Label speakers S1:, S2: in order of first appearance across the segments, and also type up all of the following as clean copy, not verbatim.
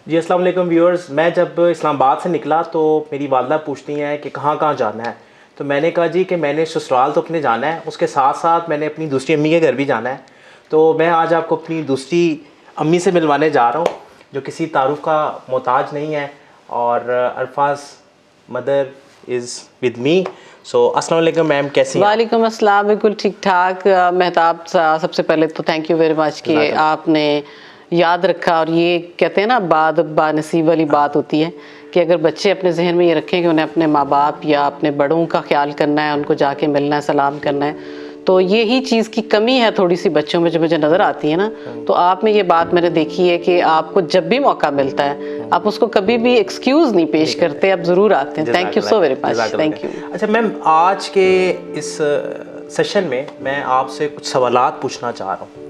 S1: جی السلام علیکم ویورز. میں جب اسلام آباد سے نکلا تو میری والدہ پوچھتی ہیں کہ کہاں کہاں جانا ہے. تو میں نے کہا جی کہ میں نے سسرال تو اپنے جانا ہے, اس کے ساتھ ساتھ میں نے اپنی دوسری امی کے گھر بھی جانا ہے. تو میں آج آپ کو اپنی دوسری امی سے ملوانے جا رہا ہوں جو کسی تعارف کا محتاج نہیں ہے, اور الفاظ مدر از ود می. سو السلام علیکم میم, کیسی ہیں؟
S2: وعلیکم السلام, بالکل ٹھیک ٹھاک. مہتاب سب سے پہلے تو تھینک یو ویری مچ کہ آپ نے یاد رکھا. اور یہ کہتے ہیں نا بعد با نصیب والی بات ہوتی ہے کہ اگر بچے اپنے ذہن میں یہ رکھیں کہ انہیں اپنے ماں باپ یا اپنے بڑوں کا خیال کرنا ہے, ان کو جا کے ملنا ہے, سلام کرنا ہے, تو یہی چیز کی کمی ہے تھوڑی سی بچوں میں جو مجھے نظر آتی ہے نا. تو آپ میں یہ بات میں نے دیکھی ہے کہ آپ کو جب بھی موقع ملتا ہے آپ اس کو کبھی بھی ایکسکیوز نہیں پیش کرتے, آپ ضرور آتے ہیں. Thank you so very much. Thank you.
S1: اچھا میم, آج کے اس سیشن میں میں آپ سے کچھ سوالات پوچھنا چاہ رہا ہوں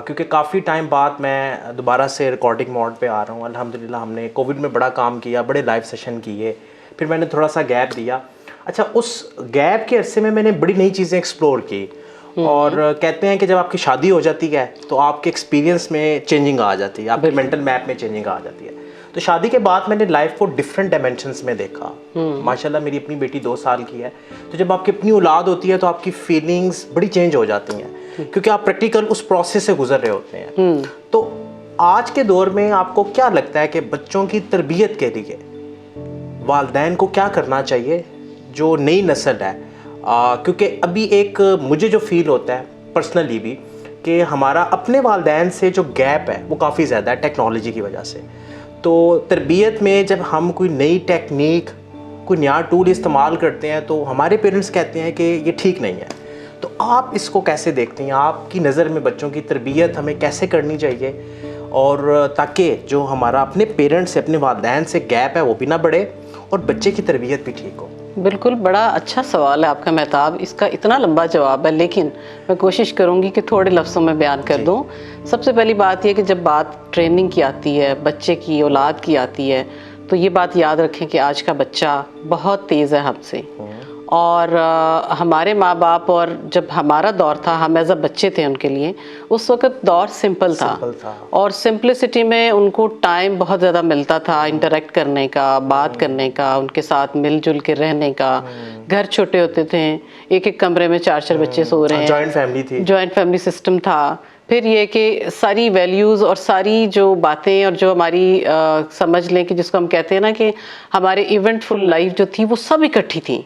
S1: کیونکہ کافی ٹائم بعد میں دوبارہ سے ریکارڈنگ موڈ پہ آ رہا ہوں. الحمدللہ ہم نے کووڈ میں بڑا کام کیا, بڑے لائیو سیشن کیے, پھر میں نے تھوڑا سا گیپ دیا. اچھا, اس گیپ کے عرصے میں نے بڑی نئی چیزیں ایکسپلور کی, اور کہتے ہیں کہ جب آپ کی شادی ہو جاتی ہے تو آپ کے ایکسپیرینس میں چینجنگ آ جاتی ہے, آپ کے مینٹل میپ میں چینجنگ آ جاتی ہے. تو شادی کے بعد میں نے لائف کو ڈفرینٹ ڈائمینشنس میں دیکھا. ماشاءاللہ میری اپنی بیٹی 2 سال کی ہے, تو جب آپ کی اپنی اولاد ہوتی ہے تو آپ کی فیلنگز بڑی چینج ہو جاتی ہیں کیونکہ آپ پریکٹیکل اس پروسیس سے گزر رہے ہوتے ہیں. تو آج کے دور میں آپ کو کیا لگتا ہے کہ بچوں کی تربیت کے لیے والدین کو کیا کرنا چاہیے, جو نئی نسل ہے؟ کیونکہ ابھی ایک مجھے جو فیل ہوتا ہے پرسنلی بھی کہ ہمارا اپنے والدین سے جو گیپ ہے وہ کافی زیادہ ہے ٹیکنالوجی کی وجہ سے. تو تربیت میں جب ہم کوئی نئی ٹیکنیک, کوئی نیا ٹول استعمال کرتے ہیں تو ہمارے پیرنٹس کہتے ہیں کہ یہ ٹھیک نہیں ہے. تو آپ اس کو کیسے دیکھتے ہیں؟ آپ کی نظر میں بچوں کی تربیت ہمیں کیسے کرنی چاہیے, اور تاکہ جو ہمارا اپنے پیرنٹس سے, اپنے والدین سے گیپ ہے وہ بھی نہ بڑھے اور بچے کی تربیت بھی ٹھیک ہو؟
S2: بالکل, بڑا اچھا سوال ہے آپ کا مہتاب. اس کا اتنا لمبا جواب ہے لیکن میں کوشش کروں گی کہ تھوڑے لفظوں میں بیان کر دوں. سب سے پہلی بات یہ کہ جب بات ٹریننگ کی آتی ہے, بچے کی, اولاد کی آتی ہے, تو یہ بات یاد رکھیں کہ آج کا بچہ بہت تیز ہے ہم سے. اور ہمارے ماں باپ اور جب ہمارا دور تھا, ہم ایز اے بچے تھے ان کے لیے, اس وقت دور سمپل تھا, اور سمپلسٹی میں ان کو ٹائم بہت زیادہ ملتا تھا انٹریکٹ کرنے کا, بات کرنے کا, ان کے ساتھ مل جل کے رہنے کا. گھر چھوٹے ہوتے تھے, ایک ایک کمرے میں 4 بچے سو رہے ہیں,
S1: جوائنٹ فیملی تھی,
S2: جوائنٹ فیملی سسٹم تھا. پھر یہ کہ ساری ویلیوز اور ساری جو باتیں اور جو ہماری سمجھ لیں کہ جس کو ہم کہتے ہیں نا کہ ہمارے ایونٹ فل لائف جو تھی وہ سب اکٹھی تھی.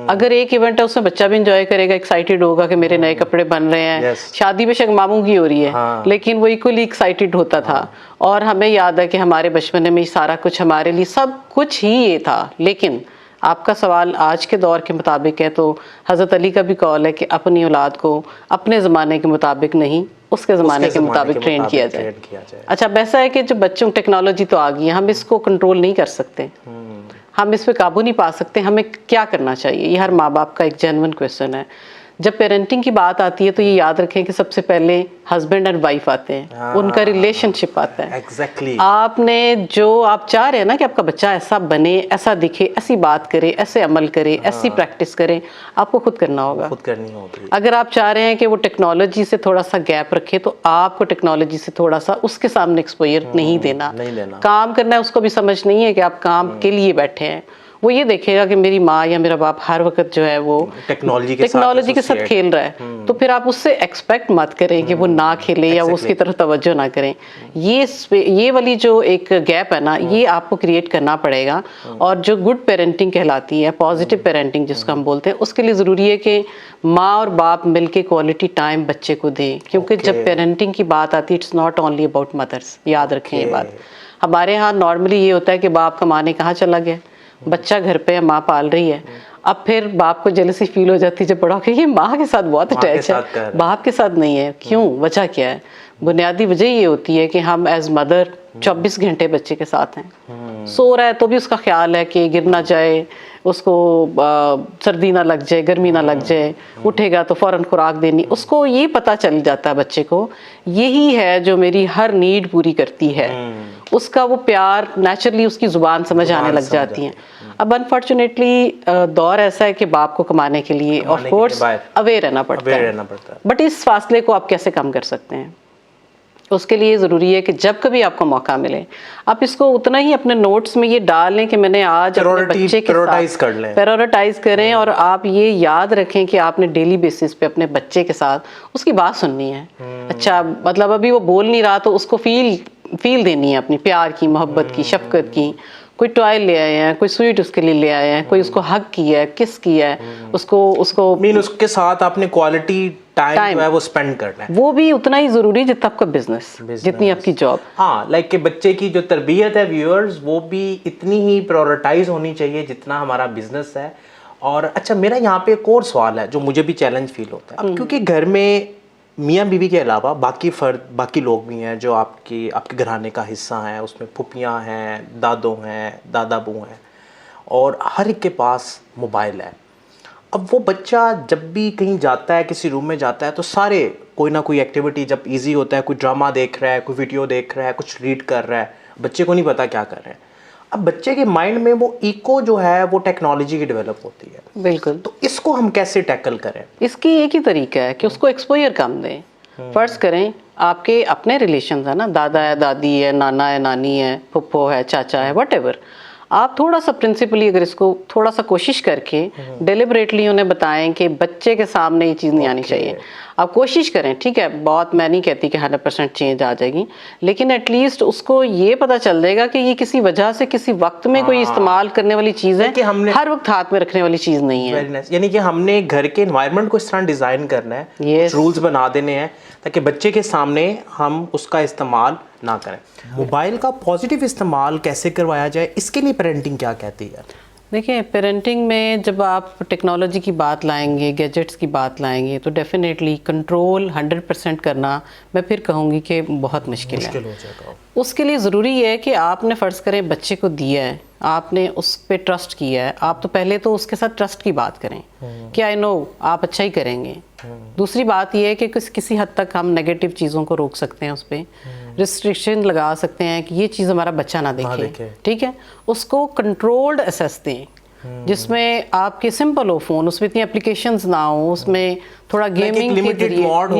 S2: اگر ایک ایونٹ ہے اس میں بچہ بھی انجوائے کرے گا, ایکسائٹیڈ ہوگا کہ میرے نئے کپڑے بن رہے ہیں, شادی بے شک ماموں کی ہو رہی ہے لیکن وہ ایکولی ایکسائٹیڈ ہوتا تھا. اور ہمیں یاد ہے کہ ہمارے بچپنے میں سارا کچھ ہمارے لیے سب کچھ ہی یہ تھا. لیکن آپ کا سوال آج کے دور کے مطابق ہے تو حضرت علی کا بھی قول ہے کہ اپنی اولاد کو اپنے زمانے کے مطابق نہیں, اس کے زمانے کے مطابق ٹرین کیا جائے. اچھا, اب ایسا ہے کہ جو بچوں ٹیکنالوجی تو آ گئی ہے, ہم اس کو کنٹرول نہیں کر سکتے, ہم اس پہ قابو نہیں پا سکتے. ہمیں کیا کرنا چاہیے, یہ ہر ماں باپ کا ایک جینوئن کویسچن ہے. جب پیرنٹنگ کی بات آتی ہے تو یہ یاد رکھیں کہ سب سے پہلے ہسبینڈ اینڈ وائف آتے ہیں, ان کا ریلیشن شپ آتا ہے. آپ نے جو آپ چاہ رہے ہیں نا کہ آپ کا بچہ ایسا بنے, ایسا دکھے, ایسی بات کرے, ایسے عمل کرے, ایسی پریکٹس کرے, آپ کو خود کرنا ہوگا. اگر آپ چاہ رہے ہیں کہ وہ ٹیکنالوجی سے تھوڑا سا گیپ رکھے تو آپ کو ٹیکنالوجی سے تھوڑا سا اس کے سامنے ایکسپوئر نہیں دینا. کام کرنا ہے اس کو بھی سمجھ نہیں ہے کہ آپ کام کے لیے بیٹھے ہیں. وہ یہ دیکھے گا کہ میری ماں یا میرا باپ ہر وقت جو ہے وہ ٹیکنالوجی کے ساتھ کھیل رہا ہے, تو پھر آپ اس سے ایکسپیکٹ مت کریں کہ وہ نہ کھیلے یا وہ اس کی طرف توجہ نہ کریں. یہ والی جو ایک گیپ ہے نا, یہ آپ کو کریٹ کرنا پڑے گا. اور جو گڈ پیرنٹنگ کہلاتی ہے, پازیٹیو پیرنٹنگ جس کو ہم بولتے ہیں, اس کے لیے ضروری ہے کہ ماں اور باپ مل کے کوالٹی ٹائم بچے کو دیں. کیونکہ جب پیرنٹنگ کی بات آتی ہے اٹس ناٹ اونلی اباؤٹ مدرس, یاد رکھیں یہ بات. ہمارے ہاں نارملی یہ ہوتا ہے کہ باپ کمانے کہاں چلا گیا, بچہ گھر پہ ماں پال رہی ہے. اب پھر باپ کو جیلسی فیل ہو جاتی ہے جب بڑا ہو کہ یہ ماں کے ساتھ بہت اٹیچ ہے, باپ کے ساتھ نہیں ہے. کیوں, وجہ کیا ہے؟ بنیادی وجہ یہ ہوتی ہے کہ ہم ایز مدر 24 گھنٹے بچے کے ساتھ ہیں. سو رہا ہے تو بھی اس کا خیال ہے کہ گر نہ جائے, اس کو سردی نہ لگ جائے, گرمی نہ لگ جائے, اٹھے گا تو فوراً خوراک دینی. اس کو یہ پتہ چل جاتا ہے بچے کو یہی ہے جو میری ہر نیڈ پوری کرتی ہے. اس کا وہ پیار نیچرلی اس کی زبان سمجھ آنے لگ جاتی ہیں. اب انفارچونیٹلی دور ایسا ہے کہ باپ کو کمانے کے لیے آف کورس اویئر رہنا پڑتا ہے, بٹ اس فاصلے کو آپ کیسے کم کر سکتے ہیں؟ اس کے لیے ضروری ہے کہ جب کبھی آپ کو موقع ملے آپ اس کو اتنا ہی اپنے نوٹس میں یہ ڈال لیں کہ میں نے آج اپنے بچے کے ساتھ پیرورٹائز کریں، اور آپ یہ یاد رکھیں کہ آپ نے ڈیلی بیسس پہ اپنے بچے کے ساتھ اس کی بات سننی ہے. اچھا مطلب ابھی وہ بول نہیں رہا تو اس کو فیل دینی ہے اپنی پیار کی، محبت کی، شفقت کی. کوئی ٹوائے لے آئے ہیں، کوئی سویٹ اس کے لیے لے آئے ہیں، کوئی اس کو ہگ کیا ہے، کس کیا ہے، اس کو
S1: اس کے ساتھ آپ نے کوالٹی ٹائم جو ہے وہ اسپینڈ کرنا ہے،
S2: وہ بھی اتنا ہی ضروری جتنا آپ کا بزنس، جتنی آپ کی جاب.
S1: ہاں لائک کہ بچے کی جو تربیت ہے ویورز وہ بھی اتنی ہی پرائورٹائز ہونی چاہیے جتنا ہمارا بزنس ہے. اور اچھا میرا یہاں پہ ایک اور سوال ہے جو مجھے بھی چیلنج فیل ہوتا ہے، اب کیونکہ گھر میں میاں بیوی کے علاوہ باقی لوگ بھی ہیں جو آپ کے گھرانے کا حصہ ہیں، اس میں پھپھیاں ہیں، دادو ہیں، دادا ابو ہیں، اور ہر ایک کے پاس موبائل ہے. اب وہ بچہ جب بھی کہیں جاتا ہے، کسی روم میں جاتا ہے، تو سارے کوئی نہ کوئی ایکٹیویٹی جب ایزی ہوتا ہے، کوئی ڈرامہ دیکھ رہا ہے، کوئی ویڈیو دیکھ رہا ہے، کچھ ریڈ کر رہا ہے، بچے کو نہیں پتا کیا کر رہے ہیں. اب بچے کے مائنڈ میں وہ ایکو جو ہے وہ ٹیکنالوجی کی ڈیولپ ہوتی ہے.
S2: بالکل.
S1: تو اس کو ہم کیسے ٹیکل کریں؟
S2: اس کی ایک ہی طریقہ ہے کہ اس کو ایکسپوئر کم دیں. فرض کریں آپ کے اپنے ریلیشنز ہیں نا، دادا ہے، دادی ہے، نانا ہے، نانی ہے، پھپھو ہے، چاچا ہے، وٹ ایور. آپ تھوڑا سا پرنسپلی اگر اس کو تھوڑا سا کوشش کر کے ڈیلیبریٹلی انہیں بتائیں کہ بچے کے سامنے یہ چیز نہیں آنی چاہیے. آپ کوشش کریں، ٹھیک ہے، بہت میں نہیں کہتی کہ 100% چینج آ جائے گی، لیکن ایٹ لیسٹ اس کو یہ پتہ چل جائے گا کہ یہ کسی وجہ سے کسی وقت میں کوئی استعمال کرنے والی چیز ہے، ہر وقت ہاتھ میں رکھنے والی چیز نہیں ہے.
S1: یعنی کہ ہم نے گھر کے انوائرمنٹ کو اس طرح ڈیزائن کرنا ہے، کچھ رولز بنا دینے ہیں تاکہ بچے کے سامنے ہم اس کا استعمال نہ کریں. موبائل کا پازیٹیو استعمال کیسے کروایا جائے، اس کے لیے پیرنٹنگ کیا کہتی ہے؟
S2: دیکھیں پیرنٹنگ میں جب آپ ٹیکنالوجی کی بات لائیں گے، گیجٹس کی بات لائیں گے، تو ڈیفینیٹلی کنٹرول 100% کرنا میں پھر کہوں گی کہ بہت مشکل ہے.
S1: ہو جائے گا.
S2: اس کے لیے ضروری ہے کہ آپ نے فرض کریں بچے کو دیا ہے، آپ نے اس پہ ٹرسٹ کیا ہے، آپ تو پہلے تو اس کے ساتھ ٹرسٹ کی بات کریں کہ آئی نو آپ اچھا ہی کریں گے. دوسری بات یہ ہے کہ کسی حد تک ہم نیگیٹو چیزوں کو روک سکتے ہیں، اس پہ ریسٹرکشن لگا سکتے ہیں کہ یہ چیز ہمارا بچہ نہ دیکھے. ٹھیک ہے، اس کو کنٹرولڈ ایکسیس دیں جس میں آپ کے سمپل ہو فون، اس میں اتنی اپلیکیشنز نہ ہوں، اس میں تھوڑا گیمنگ کے ذریعے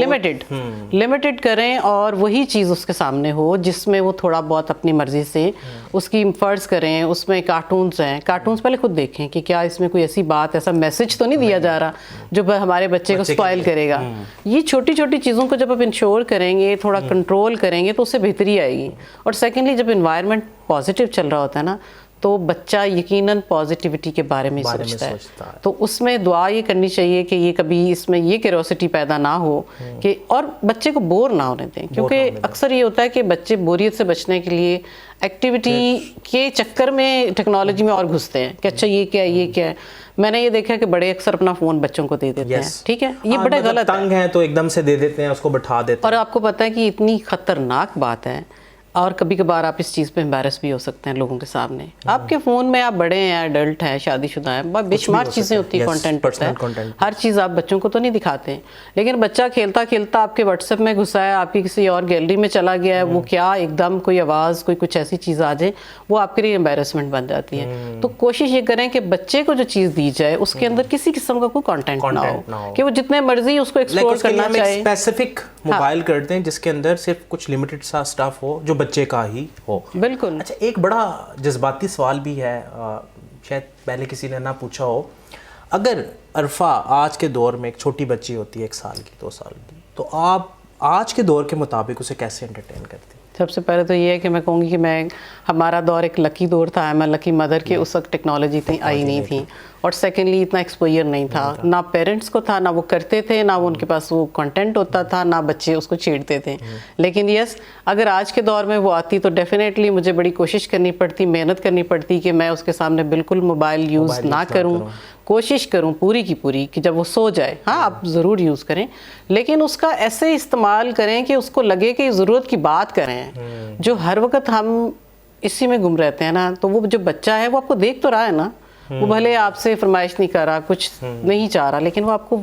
S2: لمیٹڈ کریں، اور وہی چیز اس کے سامنے ہو جس میں وہ تھوڑا بہت اپنی مرضی سے اس کی فرض کریں. اس میں کارٹونز ہیں، کارٹونز پہلے خود دیکھیں کہ کیا اس میں کوئی ایسی بات، ایسا میسج تو نہیں دیا جا رہا جو ہمارے بچے کو سپوائل کرے گا. یہ چھوٹی چھوٹی چیزوں کو جب آپ انشور کریں گے، تھوڑا کنٹرول کریں گے، تو اس سے بہتری آئے گی. اور سیکنڈلی جب انوائرمنٹ پازیٹیو چل رہا ہوتا ہے نا، تو بچہ یقیناً پازیٹیوٹی کے بارے میں سوچتا ہے. تو اس میں دعا یہ کرنی چاہیے کہ یہ کبھی اس میں یہ کیوریوسٹی پیدا نہ ہو کہ، اور بچے کو بور نہ ہونے دیں، کیونکہ اکثر یہ ہوتا ہے کہ بچے بوریت سے بچنے کے لیے ایکٹیویٹی کے چکر میں ٹیکنالوجی میں اور گھستے ہیں کہ اچھا یہ کیا ہے، یہ کیا ہے. میں نے یہ دیکھا کہ بڑے اکثر اپنا فون بچوں کو دے دیتے ہیں. ٹھیک ہے، یہ بڑے غلط
S1: تنگ ہیں تو ایک دم سے دے دیتے ہیں، اس کو بٹھا دیتے ہیں.
S2: اور آپ کو پتہ ہے کہ اتنی خطرناک بات ہے، اور کبھی کبھار آپ اس چیز پہ امبیرس بھی ہو سکتے ہیں لوگوں کے سامنے. آپ کے فون میں آپ بڑے ہیں، ایڈلٹ ہیں، شادی شدہ ہیں، بے شمار چیزیں ہوتی ہیں، کانٹینٹ ہوتا ہے، ہر چیز آپ بچوں کو تو نہیں دکھاتے. لیکن بچہ کھیلتا کھیلتا آپ کے واٹس ایپ میں گھسا ہے، آپ کی کسی اور گیلری میں چلا گیا ہے، وہ کیا ایک دم کوئی آواز، کوئی کچھ ایسی چیز آ جائے، وہ آپ کے لیے امبیرسمنٹ بن جاتی ہے. تو کوشش یہ کریں کہ بچے کو جو چیز دی جائے اس کے اندر کسی قسم کا کوئی کانٹینٹ نہ ہو، کہ وہ جتنے مرضی اس کو ایکسپلور کرنا چاہے.
S1: اسپیسیفک موبائل کرتے ہیں جس کے اندر صرف کچھ لمیٹڈ سا اسٹف ہو جو بچے کا ہی ہو.
S2: بالکل.
S1: اچھا ایک بڑا جذباتی سوال بھی ہے، شاید پہلے کسی نے نہ پوچھا ہو. اگر عرفہ آج کے دور میں ایک چھوٹی بچی ہوتی ہے 1 سال کی، 2 سال کی، تو آپ آج کے دور کے مطابق اسے کیسے انٹرٹین کرتے ہیں؟
S2: سب سے پہلے تو یہ ہے کہ میں کہوں گی کہ ہمارا دور ایک لکی دور تھا، میں لکی مدر کے اس وقت ٹیکنالوجی اتنی آئی نہیں تھی، اور سیکنڈلی اتنا ایکسپوئر نہیں تھا، نہ پیرنٹس کو تھا، نہ وہ کرتے تھے، نہ وہ ان کے پاس وہ کنٹینٹ ہوتا تھا، نہ بچے اس کو چھیڑتے تھے. لیکن یس، اگر آج کے دور میں وہ آتی تو ڈیفینیٹلی مجھے بڑی کوشش کرنی پڑتی، محنت کرنی پڑتی کہ میں اس کے سامنے بالکل موبائل یوز نہ کروں. کوشش کروں پوری کی پوری کہ جب وہ سو جائے، ہاں آپ ضرور یوز کریں، لیکن اس کا ایسے استعمال کریں کہ اس کو لگے کہ ضرورت کی بات کریں. جو ہر وقت ہم اسی میں گم رہتے ہیں نا، تو وہ جو بچہ ہے وہ آپ کو دیکھ تو رہا ہے نا، وہ بھلے آپ سے فرمائش نہیں کر رہا، کچھ نہیں چاہ رہا، لیکن وہ آپ کو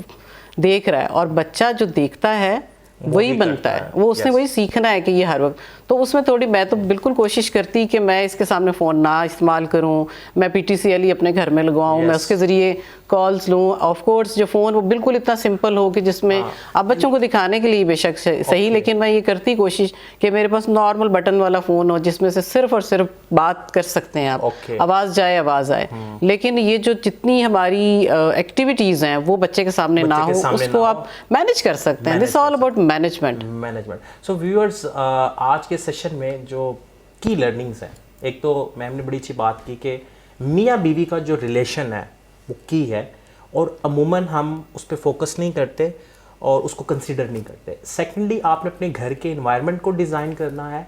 S2: دیکھ رہا ہے. اور بچہ جو دیکھتا ہے وہی بنتا ہے، وہ اس نے وہی سیکھنا ہے کہ یہ ہر وقت. تو اس میں تھوڑی میں تو بالکل کوشش کرتی کہ میں اس کے سامنے فون نہ استعمال کروں, میں پی ٹی سی ایل ہی اپنے گھر میں لگواؤں, میں اس کے ذریعے کالز لوں. آف کورس جو فون وہ بالکل اتنا سمپل ہو کہ جس میں اب بچوں کو دکھانے کے لیے بے شک صحیح, لیکن میں یہ کرتی کوشش کہ میرے پاس نارمل بٹن والا فون ہو جس میں سے صرف اور صرف بات کر سکتے ہیں آپ, آواز جائے آواز آئے. لیکن یہ جو جتنی ہماری ایکٹیویٹیز ہیں وہ بچے کے سامنے نہ ہو, اس کو آپ مینیج کر سکتے ہیں. This all about management.
S1: So viewers, آج کے سیشن میں جو کی لرننگز ہیں, ایک تو میم نے بڑی اچھی بات کی کہ میاں بیوی کا جو ریلیشن ہے وہ کی ہے, اور عموماً ہم اس پہ فوکس نہیں کرتے اور اس کو کنسیڈر نہیں کرتے. سیکنڈلی, آپ نے اپنے گھر کے انوائرمنٹ کو ڈیزائن کرنا ہے,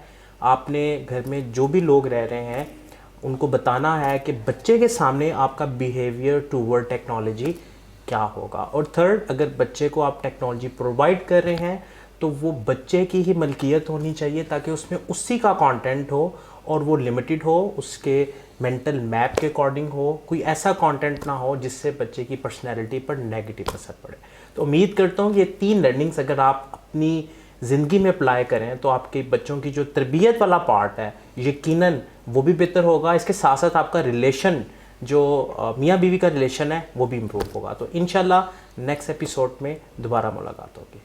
S1: آپ نے گھر میں جو بھی لوگ رہ رہے ہیں ان کو بتانا ہے کہ بچے کے سامنے آپ کا بیہیویئر ٹوورڈ ٹیکنالوجی کیا ہوگا. اور تھرڈ, اگر بچے کو آپ ٹیکنالوجی پرووائڈ کر رہے ہیں تو وہ بچے کی ہی ملکیت ہونی چاہیے, تاکہ اس میں اسی کا کانٹینٹ ہو اور وہ لمیٹڈ ہو, اس کے مینٹل میپ کے اکارڈنگ ہو, کوئی ایسا کانٹینٹ نہ ہو جس سے بچے کی پرسنالٹی پر نیگیٹو اثر پڑے. تو امید کرتا ہوں کہ یہ 3 لرننگس اگر آپ اپنی زندگی میں اپلائی کریں تو آپ کے بچوں کی جو تربیت والا پارٹ ہے یقیناً وہ بھی بہتر ہوگا. اس کے ساتھ ساتھ آپ کا ریلیشن جو میاں بیوی کا ریلیشن ہے وہ بھی امپروو ہوگا. تو انشاءاللہ نیکسٹ ایپیسوڈ میں دوبارہ ملاقات ہوگی.